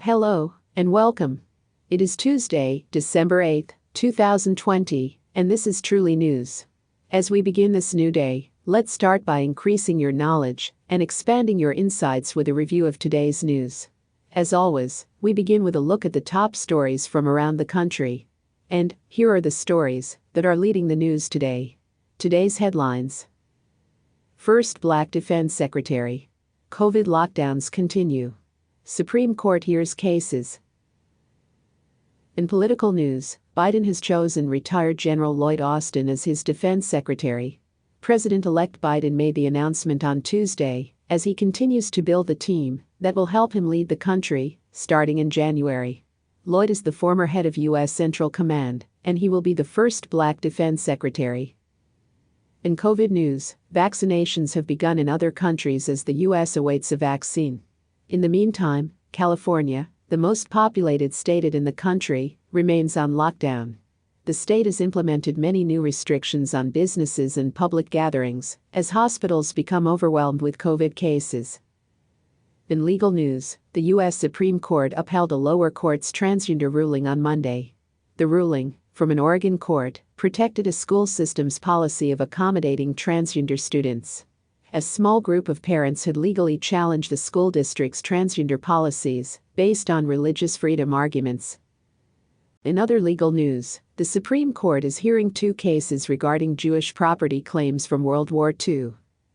Hello, and welcome. It is Tuesday, December 8th, 2020, and this is Truly News. As we begin this new day, let's start by increasing your knowledge and expanding your insights with a review of today's news. As always, we begin with a look at the top stories from around the country. And here are the stories that are leading the news today. Today's headlines. First Black Defense Secretary. COVID lockdowns continue. Supreme Court hears cases. In political news, Biden has chosen retired General Lloyd Austin as his defense secretary. President-elect Biden made the announcement on Tuesday as he continues to build the team that will help him lead the country, starting in January. Lloyd is the former head of U.S. Central Command, and he will be the first Black defense secretary. In COVID news, vaccinations have begun in other countries as the U.S. awaits a vaccine. In the meantime, California, the most populated state in the country, remains on lockdown. The state has implemented many new restrictions on businesses and public gatherings as hospitals become overwhelmed with COVID cases. In legal news, the U.S. Supreme Court upheld a lower court's transgender ruling on Monday. The ruling, from an Oregon court, protected a school system's policy of accommodating transgender students. A small group of parents had legally challenged the school district's transgender policies based on religious freedom arguments. In other legal news, the Supreme Court is hearing two cases regarding Jewish property claims from World War II.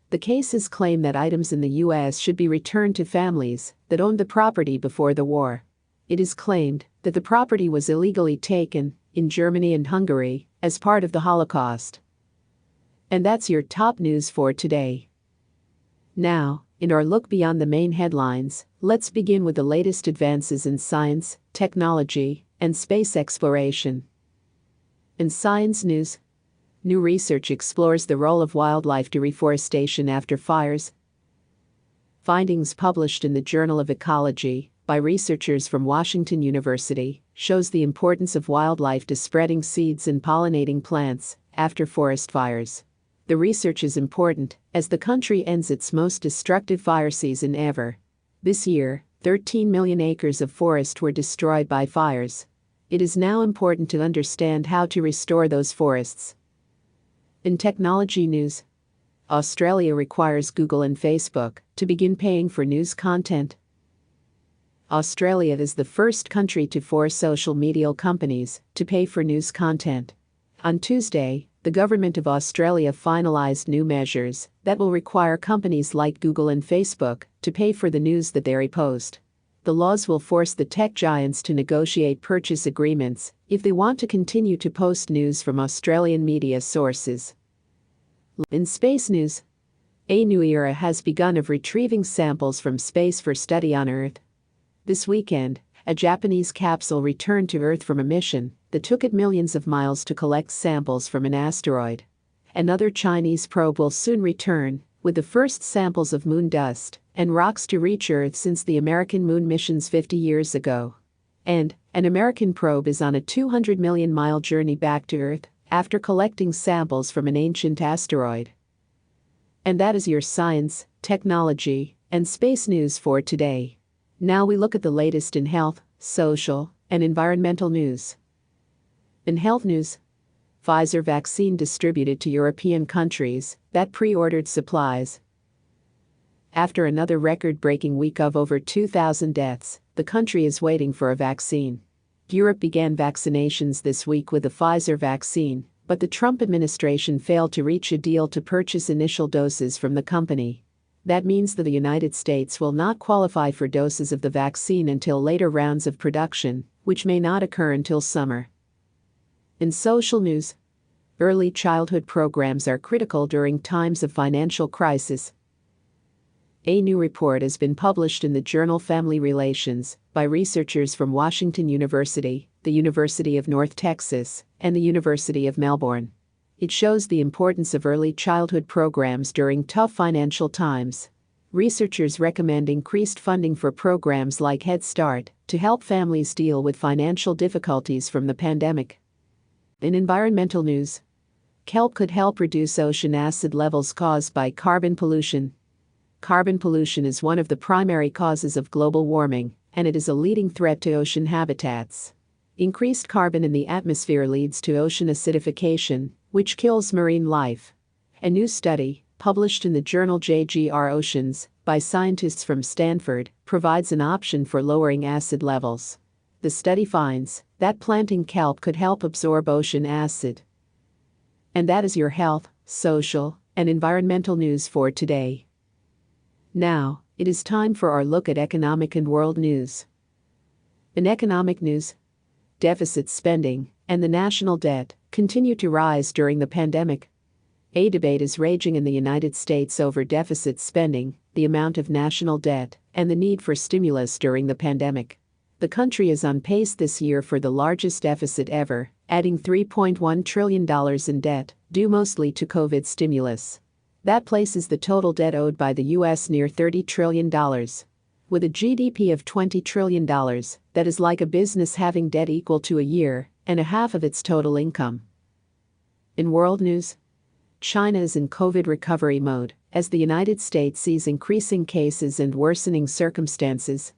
The cases claim that items in the U.S. should be returned to families that owned the property before the war. It is claimed that the property was illegally taken in Germany and Hungary as part of the Holocaust. And that's your top news for today. Now, in our look beyond the main headlines, let's begin with the latest advances in science, technology, and space exploration. In science news, new research explores the role of wildlife to reforestation after fires. Findings published in the Journal of Ecology by researchers from Washington University shows the importance of wildlife to spreading seeds and pollinating plants after forest fires. The research is important as the country ends its most destructive fire season ever. This year, 13 million acres of forest were destroyed by fires. It is now important to understand how to restore those forests. In technology news, Australia requires Google and Facebook to begin paying for news content. Australia is the first country to force social media companies to pay for news content. On Tuesday, the government of Australia finalized new measures that will require companies like Google and Facebook to pay for the news that they repost. The laws will force the tech giants to negotiate purchase agreements if they want to continue to post news from Australian media sources. In space news, a new era has begun of retrieving samples from space for study on Earth. This weekend, a Japanese capsule returned to Earth from a mission that took it millions of miles to collect samples from an asteroid. Another Chinese probe will soon return, with the first samples of moon dust and rocks to reach Earth since the American moon missions 50 years ago. And an American probe is on a 200 million mile journey back to Earth after collecting samples from an ancient asteroid. And that is your science, technology, and space news for today. Now we look at the latest in health, social, and environmental news. In health news, Pfizer vaccine distributed to European countries that pre-ordered supplies. After another record-breaking week of over 2,000 deaths, the country is waiting for a vaccine. Europe began vaccinations this week with the Pfizer vaccine, but the Trump administration failed to reach a deal to purchase initial doses from the company. That means that the United States will not qualify for doses of the vaccine until later rounds of production, which may not occur until summer. In social news, early childhood programs are critical during times of financial crisis. A new report has been published in the journal Family Relations by researchers from Washington University, the University of North Texas, and the University of Melbourne. It shows the importance of early childhood programs during tough financial times. Researchers recommend increased funding for programs like Head Start to help families deal with financial difficulties from the pandemic. In environmental news, kelp could help reduce ocean acid levels caused by carbon pollution. Carbon pollution is one of the primary causes of global warming, and it is a leading threat to ocean habitats. Increased carbon in the atmosphere leads to ocean acidification, which kills marine life. A new study, published in the journal JGR Oceans by scientists from Stanford, provides an option for lowering acid levels. The study finds that planting kelp could help absorb ocean acid. And that is your health, social, and environmental news for today. Now, it is time for our look at economic and world news. In economic news, deficit spending and the national debt continue to rise during the pandemic. A debate is raging in the United States over deficit spending, the amount of national debt, and the need for stimulus during the pandemic. The country is on pace this year for the largest deficit ever, adding $3.1 trillion in debt, due mostly to COVID stimulus. That places the total debt owed by the U.S. near $30 trillion. With a GDP of $20 trillion, that is like a business having debt equal to a year and a half of its total income. In world news, China is in COVID recovery mode as the United States sees increasing cases and worsening circumstances.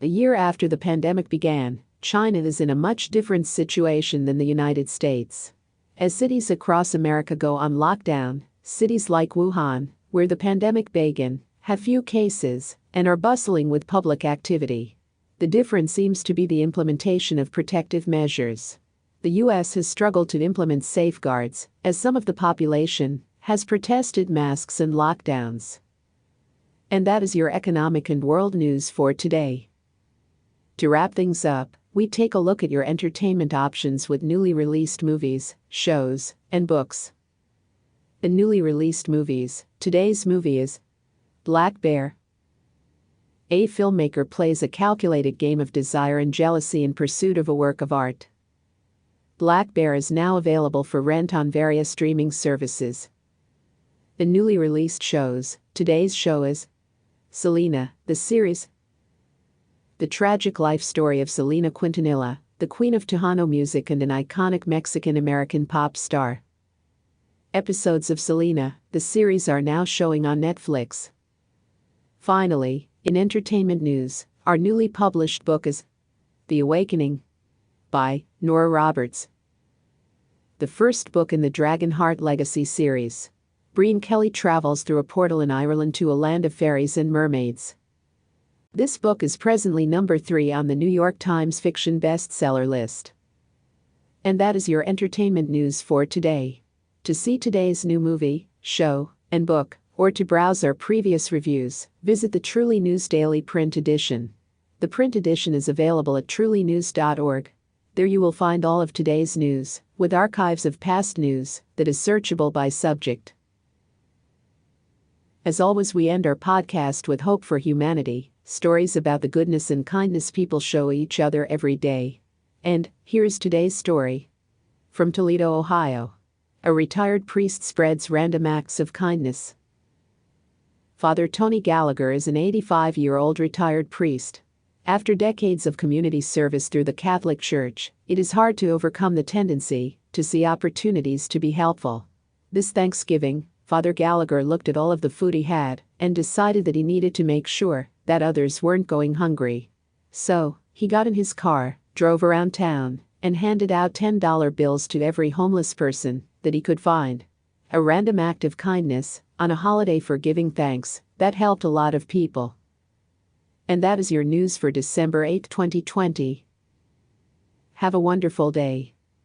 A year after the pandemic began, China is in a much different situation than the United States. As cities across America go on lockdown, cities like Wuhan, where the pandemic began, have few cases and are bustling with public activity. The difference seems to be the implementation of protective measures. The U.S. has struggled to implement safeguards, as some of the population has protested masks and lockdowns. And that is your economic and world news for today. To wrap things up, we take a look at your entertainment options with newly released movies, shows, and books. In newly released movies, today's movie is Black Bear. A filmmaker plays a calculated game of desire and jealousy in pursuit of a work of art. Black Bear is now available for rent on various streaming services. In newly released shows, today's show is Selena, the series. The tragic life story of Selena Quintanilla, the queen of Tejano music and an iconic Mexican-American pop star. Episodes of Selena, the series, are now showing on Netflix. Finally, in entertainment news, our newly published book is The Awakening by Nora Roberts. The first book in the Dragonheart Legacy series. Brian Kelly travels through a portal in Ireland to a land of fairies and mermaids. This book is presently number 3 on the New York Times fiction bestseller list. And that is your entertainment news for today. To see today's new movie, show, and book, or to browse our previous reviews, visit the Truly News Daily Print Edition. The print edition is available at trulynews.org. There you will find all of today's news, with archives of past news that is searchable by subject. As always, we end our podcast with hope for humanity, stories about the goodness and kindness people show each other every day. And here's today's story. From Toledo, Ohio. A retired priest spreads random acts of kindness. Father Tony Gallagher is an 85-year-old retired priest. After decades of community service through the Catholic Church, it is hard to overcome the tendency to see opportunities to be helpful. This Thanksgiving, Father Gallagher looked at all of the food he had and decided that he needed to make sure that others weren't going hungry. So, he got in his car, drove around town, and handed out $10 bills to every homeless person that he could find. A random act of kindness on a holiday for giving thanks that helped a lot of people. And that is your news for December 8, 2020. Have a wonderful day.